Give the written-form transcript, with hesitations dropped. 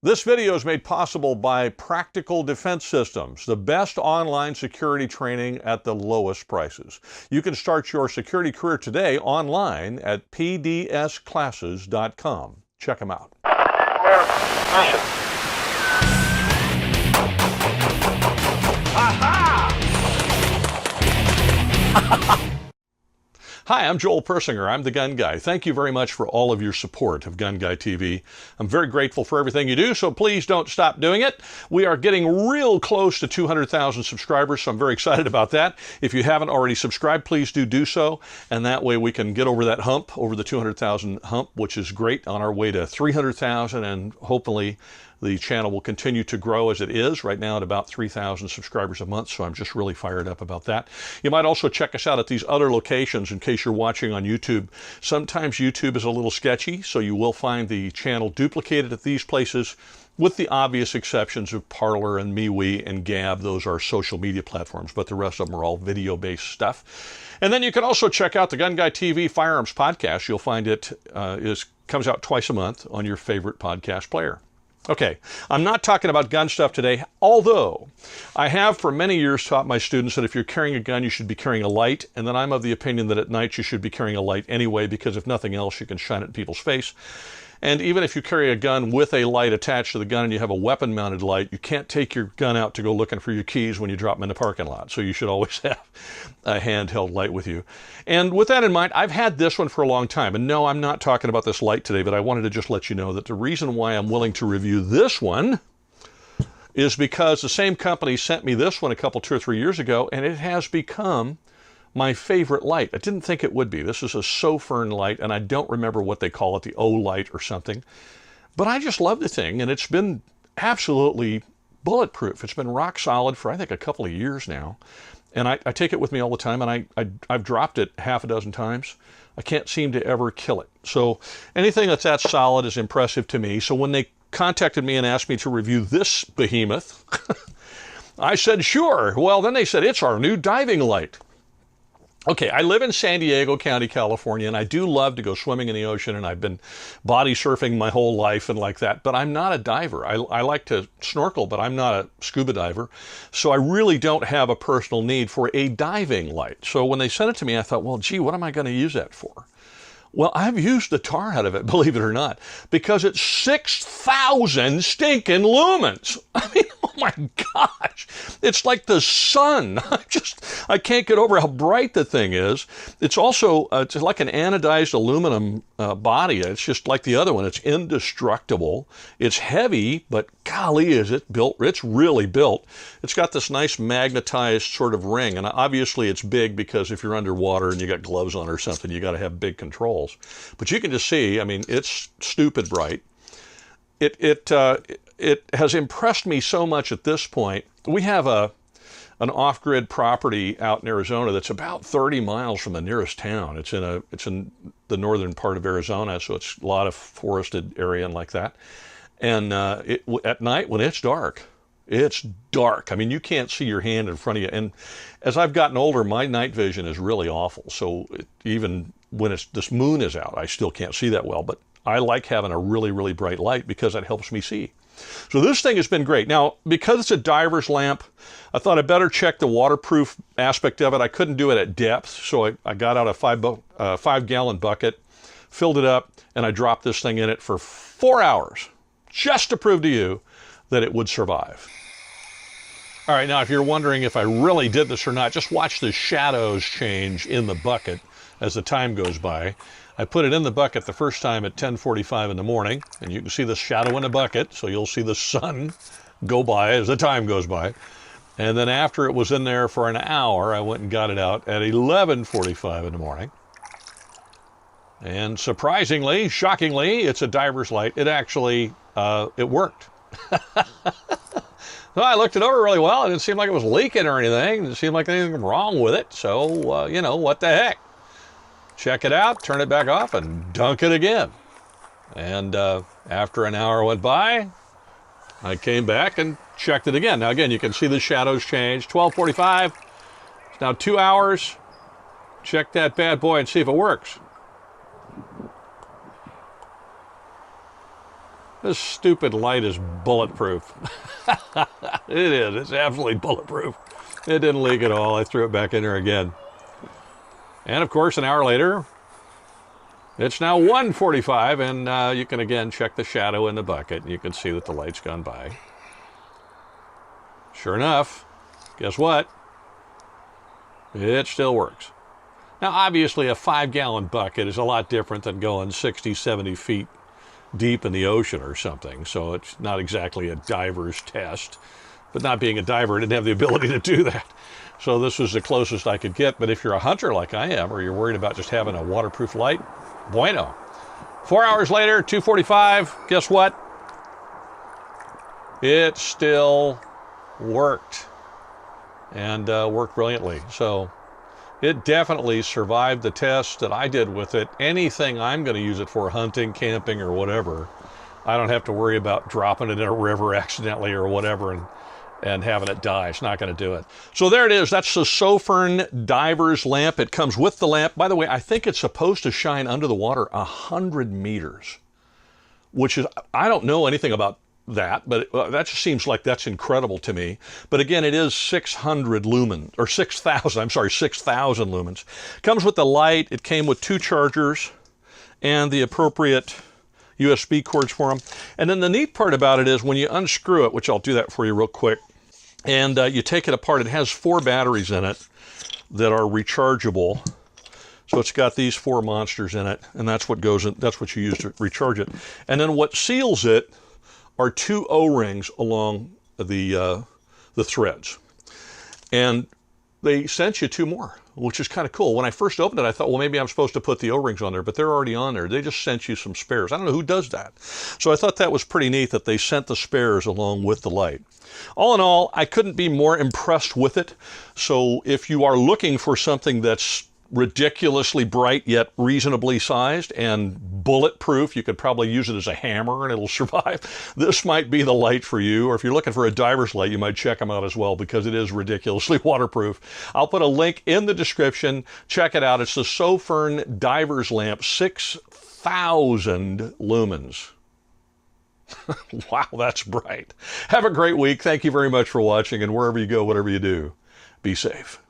This video is made possible by Practical Defense Systems, the best online security training at the lowest prices. You can start your security career today online at pdsclasses.com. Check them out. Hi, I'm Joel Persinger. I'm the Gun Guy. Thank you very much for all of your support of GunGuyTV. I'm very grateful for everything you do, so please don't stop doing it. We are getting real close to 200,000 subscribers, so I'm very excited about that. If you haven't already subscribed, please do so, and that way we can get over that hump, over the 200,000 hump, which is great, on our way to 300,000, and hopefully the channel will continue to grow as it is right now at about 3,000 subscribers a month, so I'm just really fired up about that. You might also check us out at these other locations in case you're watching on YouTube. Sometimes YouTube is a little sketchy, so you will find the channel duplicated at these places, with the obvious exceptions of Parler and MeWe and Gab. Those are social media platforms, but the rest of them are all video-based stuff. And then you can also check out the GunGuyTV Firearms podcast. You'll find it comes out twice a month on your favorite podcast player. Okay, I'm not talking about gun stuff today, although I have for many years taught my students that if you're carrying a gun, you should be carrying a light, and then I'm of the opinion that at night you should be carrying a light anyway, because if nothing else, you can shine it in people's face. And even if you carry a gun with a light attached to the gun and you have a weapon-mounted light, you can't take your gun out to go looking for your keys when you drop them in the parking lot. So you should always have a handheld light with you. And with that in mind, I've had this one for a long time. And no, I'm not talking about this light today, but I wanted to just let you know that the reason why I'm willing to review this one is because the same company sent me this one 2 or 3 years ago, and it has become my favorite light. I didn't think it would be. This is a Sofirn light, and I don't remember what they call it, the O light or something. But I just love the thing, and it's been absolutely bulletproof. It's been rock solid for, I think, a couple of years now. And I take it with me all the time, and I've dropped it half a dozen times. I can't seem to ever kill it. So anything that's that solid is impressive to me. So when they contacted me and asked me to review this behemoth, I said, sure. Well, then they said, it's our new diving light. Okay, I live in San Diego County, California, and I do love to go swimming in the ocean, and I've been body surfing my whole life and like that, but I'm not a diver. I like to snorkel, but I'm not a scuba diver, so I really don't have a personal need for a diving light. So when they sent it to me, I thought, well, gee, what am I going to use that for? Well, I've used the tar out of it, believe it or not, because it's 6,000 stinking lumens. I mean, oh my gosh, it's like the sun. I can't get over how bright the thing is. It's also, it's like an anodized aluminum body. It's just like the other one. It's indestructible. It's heavy, but golly, is it built? It's really built. It's got this nice magnetized sort of ring, and obviously it's big because if you're underwater and you got gloves on or something, you got to have big controls. But you can just see, I mean, it's stupid bright. It has impressed me so much at this point. We have an off-grid property out in Arizona that's about 30 miles from the nearest town. It's in the northern part of Arizona, so it's a lot of forested area and like that. And at night when it's dark. I mean, you can't see your hand in front of you. And as I've gotten older, my night vision is really awful. So even when this moon is out, I still can't see that well. But I like having a really, really bright light because it helps me see. So this thing has been great. Now, because it's a diver's lamp, I thought I'd better check the waterproof aspect of it. I couldn't do it at depth, so I got out a 5-gallon bucket, filled it up, and I dropped this thing in it for 4 hours just to prove to you that it would survive. All right, now if you're wondering if I really did this or not, just watch the shadows change in the bucket as the time goes by. I put it in the bucket the first time at 10:45 in the morning, and you can see the shadow in the bucket, so you'll see the sun go by as the time goes by. And then after it was in there for an hour, I went and got it out at 11:45 in the morning. And surprisingly, shockingly, it's a diver's light. It actually, it worked. So I looked it over really well. It didn't seem like it was leaking or anything. It didn't seem like anything wrong with it. So, you know, what the heck? Check it out, turn it back off, and dunk it again. And after an hour went by, I came back and checked it again. Now, again, you can see the shadows change. 12:45. It's now 2 hours. Check that bad boy and see if it works. This stupid light is bulletproof. It is. It's absolutely bulletproof. It didn't leak at all. I threw it back in there again. And of course, an hour later, it's now 1:45, and you can again check the shadow in the bucket, and you can see that the light's gone by. Sure enough, guess what? It still works. Now, obviously, a 5-gallon bucket is a lot different than going 60, 70 feet deep in the ocean or something, so it's not exactly a diver's test. But not being a diver, I didn't have the ability to do that. So this was the closest I could get. But if you're a hunter like I am, or you're worried about just having a waterproof light, bueno. 4 hours later, 2:45, guess what? It still worked, and worked brilliantly. So it definitely survived the test that I did with it. Anything I'm going to use it for, hunting, camping, or whatever, I don't have to worry about dropping it in a river accidentally or whatever and having it die. It's not going to do it. So there it is. That's the Sofirn diver's lamp. It comes with the lamp. By the way, I think it's supposed to shine under the water 100 meters, which is, I don't know anything about that, but that just seems like that's incredible to me. But again, it is 600 lumens, or 6,000, I'm sorry, 6,000 lumens. Comes with the light. It came with 2 chargers and the appropriate USB cords for them. And then the neat part about it is when you unscrew it, which I'll do that for you real quick, and you take it apart, it has 4 batteries in it that are rechargeable. So it's got these 4 monsters in it, and that's what goes in, that's what you use to recharge it. And then what seals it are 2 O-rings along the threads. And they sent you 2 more, which is kind of cool. When I first opened it, I thought, well, maybe I'm supposed to put the O-rings on there, but they're already on there. They just sent you some spares. I don't know who does that. So I thought that was pretty neat that they sent the spares along with the light. All in all, I couldn't be more impressed with it. So if you are looking for something that's ridiculously bright yet reasonably sized and bulletproof, you could probably use it as a hammer and it'll survive, this might be the light for you. Or if you're looking for a diver's light, you might check them out as well, because it is ridiculously waterproof. I'll put a link in the description. Check it out. It's the Sofirn diver's lamp, 6,000 lumens. Wow, that's bright. Have a great week. Thank you very much for watching, and wherever you go, whatever you do, be safe.